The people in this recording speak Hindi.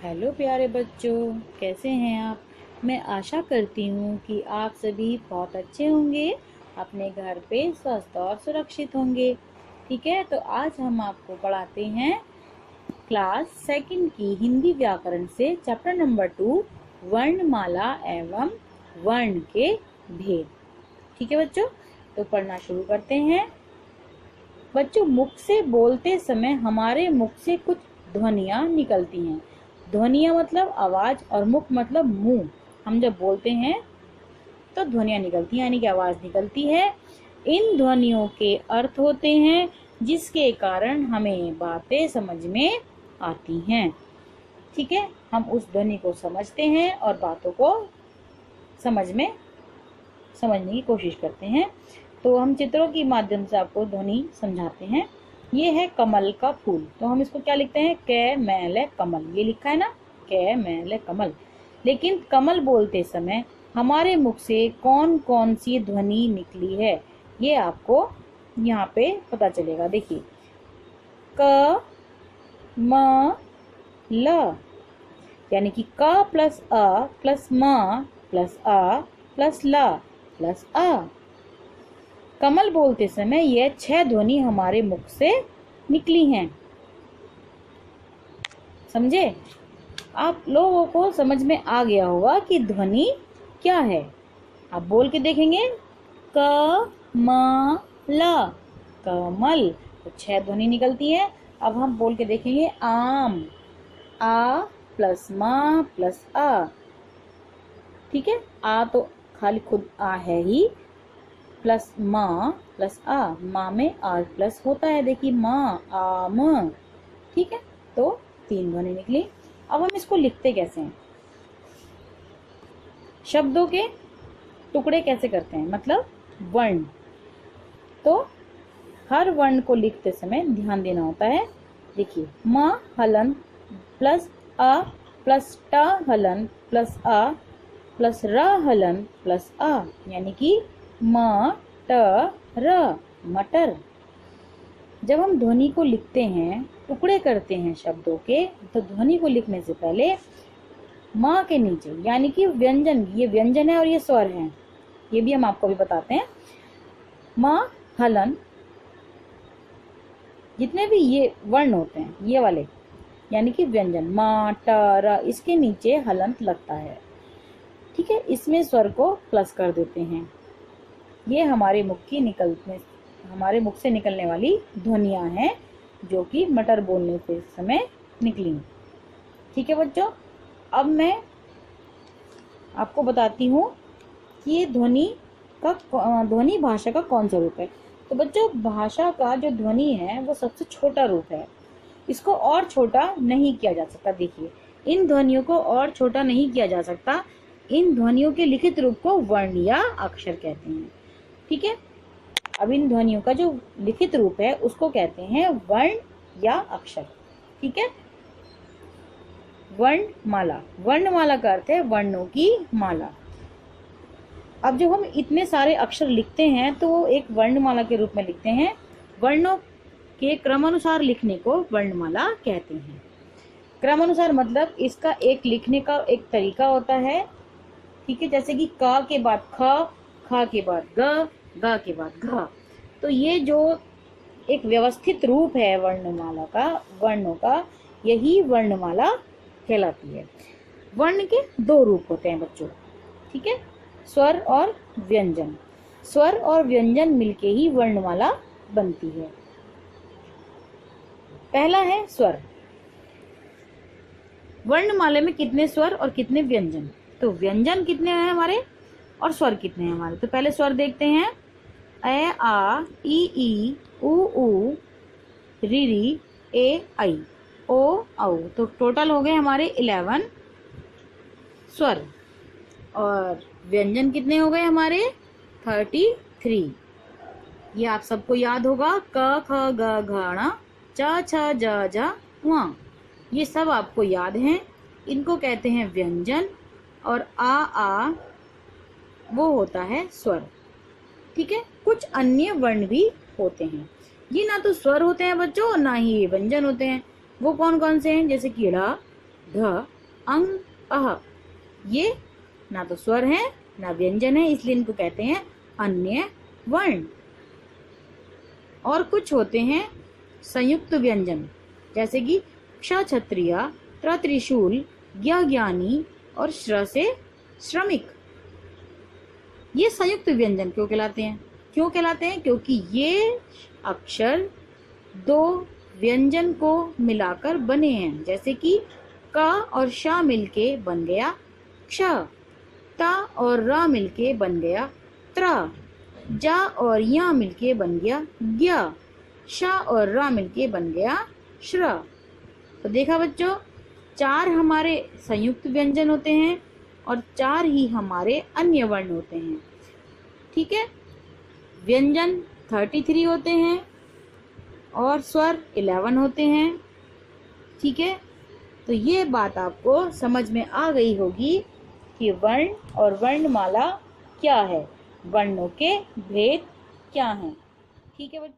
हेलो प्यारे बच्चों, कैसे हैं आप। मैं आशा करती हूँ कि आप सभी बहुत अच्छे होंगे, अपने घर पे स्वस्थ और सुरक्षित होंगे। ठीक है, तो आज हम आपको पढ़ाते हैं क्लास सेकंड की हिंदी व्याकरण से चैप्टर नंबर 2, वर्णमाला एवं वर्ण के भेद। ठीक है बच्चों, तो पढ़ना शुरू करते हैं। बच्चों, मुख से बोलते समय हमारे मुख से कुछ ध्वनियां निकलती हैं। ध्वनियां मतलब आवाज और मुख मतलब मुंह। हम जब बोलते हैं तो ध्वनियां निकलती हैं, यानी कि आवाज निकलती है। इन ध्वनियों के अर्थ होते हैं जिसके कारण हमें बातें समझ में आती हैं। ठीक है, हम उस ध्वनि को समझते हैं और बातों को समझने की कोशिश करते हैं। तो हम चित्रों के माध्यम से आपको ध्वनि समझाते हैं। ये है कमल का फूल, तो हम इसको क्या लिखते हैं, कै मैल कमल। ये लिखा है ना, कै मैल कमल। लेकिन कमल बोलते समय हमारे मुख से कौन कौन सी ध्वनि निकली है, ये आपको यहाँ पे पता चलेगा। देखिए, क म ल, यानी कि क प्लस अ प्लस म प्लस अ प्लस ल प्लस अ। कमल बोलते समय यह 6 ध्वनि हमारे मुख से निकली हैं। समझे? आप लोगों को समझ में आ गया होगा कि ध्वनि क्या है। आप बोल के देखेंगे, क म ल, कमल, तो 6 ध्वनि निकलती है। अब हम बोल के देखेंगे, आम, आ प्लस म प्लस आ। ठीक है, आ तो खाली खुद आ है ही, प्लस माँ प्लस आ, माँ में आ प्लस होता है। देखिए, माँ आम। ठीक है, तो 3 ध्वनि निकली। अब हम इसको लिखते कैसे हैं, शब्दों के टुकड़े कैसे करते हैं, मतलब वर्ण। तो हर वर्ण को लिखते समय ध्यान देना होता है। देखिए, म हलन प्लस अ प्लस ट हलन प्लस अ प्लस र हलन प्लस अ, यानी कि म ट र, मटर। जब हम ध्वनि को लिखते हैं, टुकड़े करते हैं शब्दों के, तो ध्वनि को लिखने से पहले म के नीचे, यानी कि व्यंजन, ये व्यंजन है और ये स्वर है, ये भी हम आपको भी बताते हैं। म हलन, जितने भी ये वर्ण होते हैं, ये वाले, यानी कि व्यंजन, म ट र, इसके नीचे हलंत लगता है। ठीक है, इसमें स्वर को प्लस कर देते हैं। ये हमारे मुख से निकलने वाली ध्वनियां हैं, जो कि मटर बोलने के समय निकली। ठीक है बच्चों, अब मैं आपको बताती हूँ कि ये ध्वनि भाषा का कौन सा रूप है। तो बच्चों, भाषा का जो ध्वनि है वो सबसे छोटा रूप है, इसको और छोटा नहीं किया जा सकता। देखिए, इन ध्वनियों को और छोटा नहीं किया जा सकता। इन ध्वनियों के लिखित रूप को वर्ण या अक्षर कहते हैं। ठीक है, अब इन ध्वनियों का जो लिखित रूप है उसको कहते हैं वर्ण या अक्षर। ठीक है, वर्णमाला, वर्णमाला का अर्थ है वर्णों की माला। अब जब हम इतने सारे अक्षर लिखते हैं तो वो एक वर्णमाला के रूप में लिखते हैं। वर्णों के क्रमानुसार लिखने को वर्णमाला कहते हैं। क्रमानुसार मतलब इसका एक लिखने का एक तरीका होता है। ठीक है, जैसे कि क के बाद ख, ख के बाद ग के बाद घ। तो ये जो एक व्यवस्थित रूप है वर्णमाला का, वर्णों का, यही वर्णमाला कहलाती है। वर्ण के 2 रूप होते हैं बच्चों। ठीक है, स्वर और व्यंजन। स्वर और व्यंजन मिलके ही वर्णमाला बनती है। पहला है स्वर। वर्णमाला में कितने स्वर और कितने व्यंजन, तो व्यंजन कितने हैं हमारे और स्वर कितने हैं हमारे। तो पहले स्वर देखते हैं, ए आ ई उ ऊ री री ए आई ओ औ। तो टोटल हो गए हमारे 11 स्वर। और व्यंजन कितने हो गए हमारे, 33। ये आप सबको याद होगा, क ख ग घ ण च छ ज झ व। ये सब आपको याद हैं। इनको कहते हैं व्यंजन, और आ वो होता है स्वर। ठीक है, कुछ अन्य वर्ण भी होते हैं, ये ना तो स्वर होते हैं बच्चों, ना ही ये व्यंजन होते हैं। वो कौन कौन से हैं, जैसे कि ड़, ढ, अंग, अह। ये ना तो स्वर है ना व्यंजन है, इसलिए इनको कहते हैं अन्य वर्ण। और कुछ होते हैं संयुक्त व्यंजन, जैसे कि क्ष क्षत्रिय, त्र त्रिशूल, ज्ञ ज्ञानी और श्र से श्रमिक। ये संयुक्त व्यंजन क्यों कहलाते हैं? क्योंकि ये अक्षर दो व्यंजन को मिलाकर बने हैं, जैसे कि क और श मिलके बन गया क्ष, त और र मिलके बन गया त्र, ज और य मिलके बन गया ज्ञ, श और र मिलके बन गया श्र। तो देखा बच्चों, 4 हमारे संयुक्त व्यंजन होते हैं और 4 ही हमारे अन्य वर्ण होते हैं। ठीक है, व्यंजन 33 होते हैं और स्वर 11 होते हैं। ठीक है, तो ये बात आपको समझ में आ गई होगी कि वर्ण और वर्णमाला क्या है, वर्णों के भेद क्या हैं। ठीक है बच्चों।